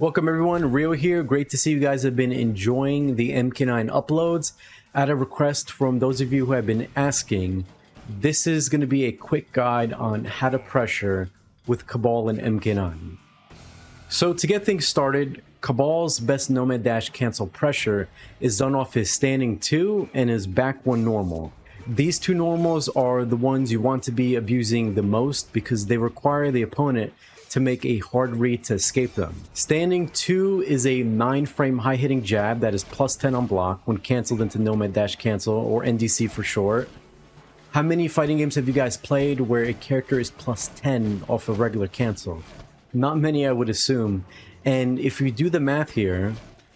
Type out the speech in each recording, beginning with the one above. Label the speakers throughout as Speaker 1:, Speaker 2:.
Speaker 1: Welcome everyone, Rio here. Great to see you guys have been enjoying the MK9 uploads. At a request from those of you who have been asking, this is going to be a quick guide on how to pressure with Kabal and MK9. So to get things started, Kabal's best Nomad Dash Cancel pressure is done off his standing 2 and his back 1 normal. These two normals are the ones you want to be abusing the most because they require the opponent to make a hard read to escape them. Standing 2 is a 9-frame high-hitting jab that is plus 10 on block when cancelled into Nomad Dash Cancel, or NDC for short. How many fighting games have you guys played where a character is plus 10 off a regular cancel? Not many, I would assume. And if you do the math here,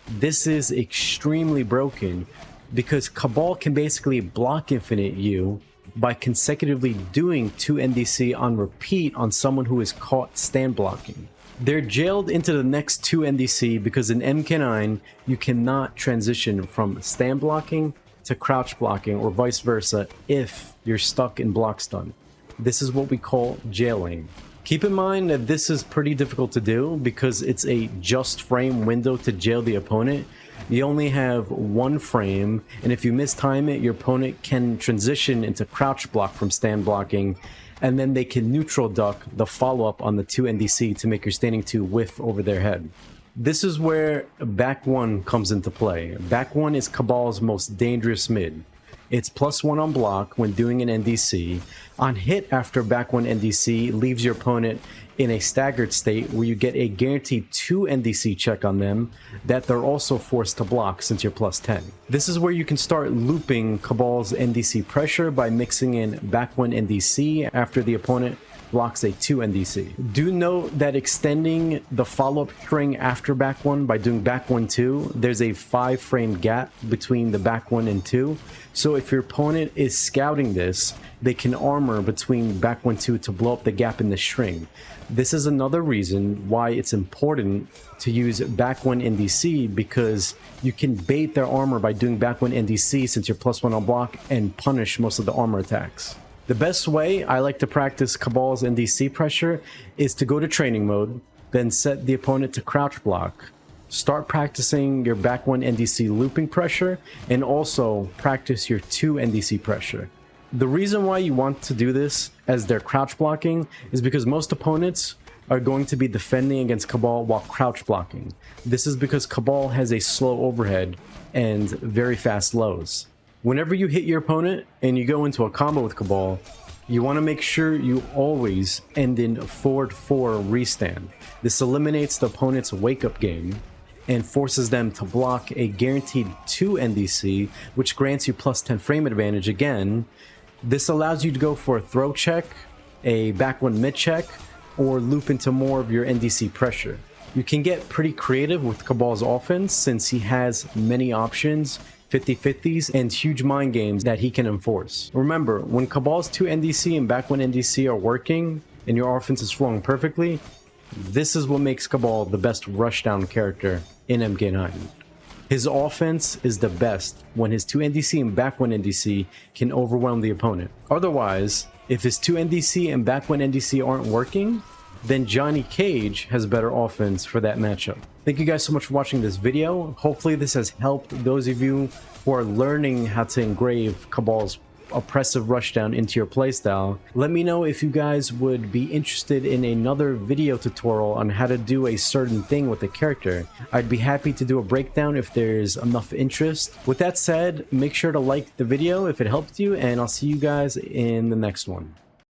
Speaker 1: this is extremely broken because Kabal can basically block infinite you by consecutively doing 2 NDC on repeat on someone who is caught stand blocking. They're jailed into the next 2 NDC because in MK9 you cannot transition from stand blocking to crouch blocking or vice versa if you're stuck in block stun. This is what we call jailing. Keep in mind that this is pretty difficult to do because it's a just frame window to jail the opponent. You only have 1 frame, and if you mistime it, your opponent can transition into crouch block from stand blocking, and then they can neutral duck the follow-up on the 2 NDC to make your standing 2 whiff over their head. This is where back 1 comes into play. Back 1 is Kabal's most dangerous mid. It's plus 1 on block when doing an NDC. On hit after back 1 NDC leaves your opponent in a staggered state where you get a guaranteed 2 NDC check on them that they're also forced to block since you're plus 10. This is where you can start looping Kabal's NDC pressure by mixing in back 1 NDC after the opponent blocks a 2 NDC. Do note that extending the follow-up string after back 1 by doing back 1 2, there's a 5-frame gap between the back 1 and 2. So if your opponent is scouting this, they can armor between back 1 2 to blow up the gap in the string. This is another reason why it's important to use back 1 NDC, because you can bait their armor by doing back 1 NDC since you're plus 1 on block and punish most of the armor attacks. The best way I like to practice Kabal's NDC pressure is to go to training mode, then set the opponent to crouch block. Start practicing your back 1 NDC looping pressure, and also practice your 2 NDC pressure. The reason why you want to do this as they're crouch blocking is because most opponents are going to be defending against Kabal while crouch blocking. This is because Kabal has a slow overhead and very fast lows. Whenever you hit your opponent and you go into a combo with Kabal, you want to make sure you always end in forward 4 restand. This eliminates the opponent's wake-up game and forces them to block a guaranteed 2 NDC, which grants you plus 10 frame advantage again. This allows you to go for a throw check, a back 1 mid check, or loop into more of your NDC pressure. You can get pretty creative with Kabal's offense since he has many options, 50-50s, and huge mind games that he can enforce. Remember, when Kabal's 2 NDC and back 1 NDC are working and your offense is flowing perfectly, this is what makes Kabal the best rushdown character in MK9. His offense is the best when his 2 NDC and back 1 NDC can overwhelm the opponent. Otherwise, if his 2 NDC and back 1 NDC aren't working, then Johnny Cage has better offense for that matchup. Thank you guys so much for watching this video. Hopefully this has helped those of you who are learning how to engrave Kabal's oppressive rushdown into your playstyle. Let me know if you guys would be interested in another video tutorial on how to do a certain thing with a character. I'd be happy to do a breakdown if there's enough interest. With that said, make sure to like the video if it helped you, and I'll see you guys in the next one.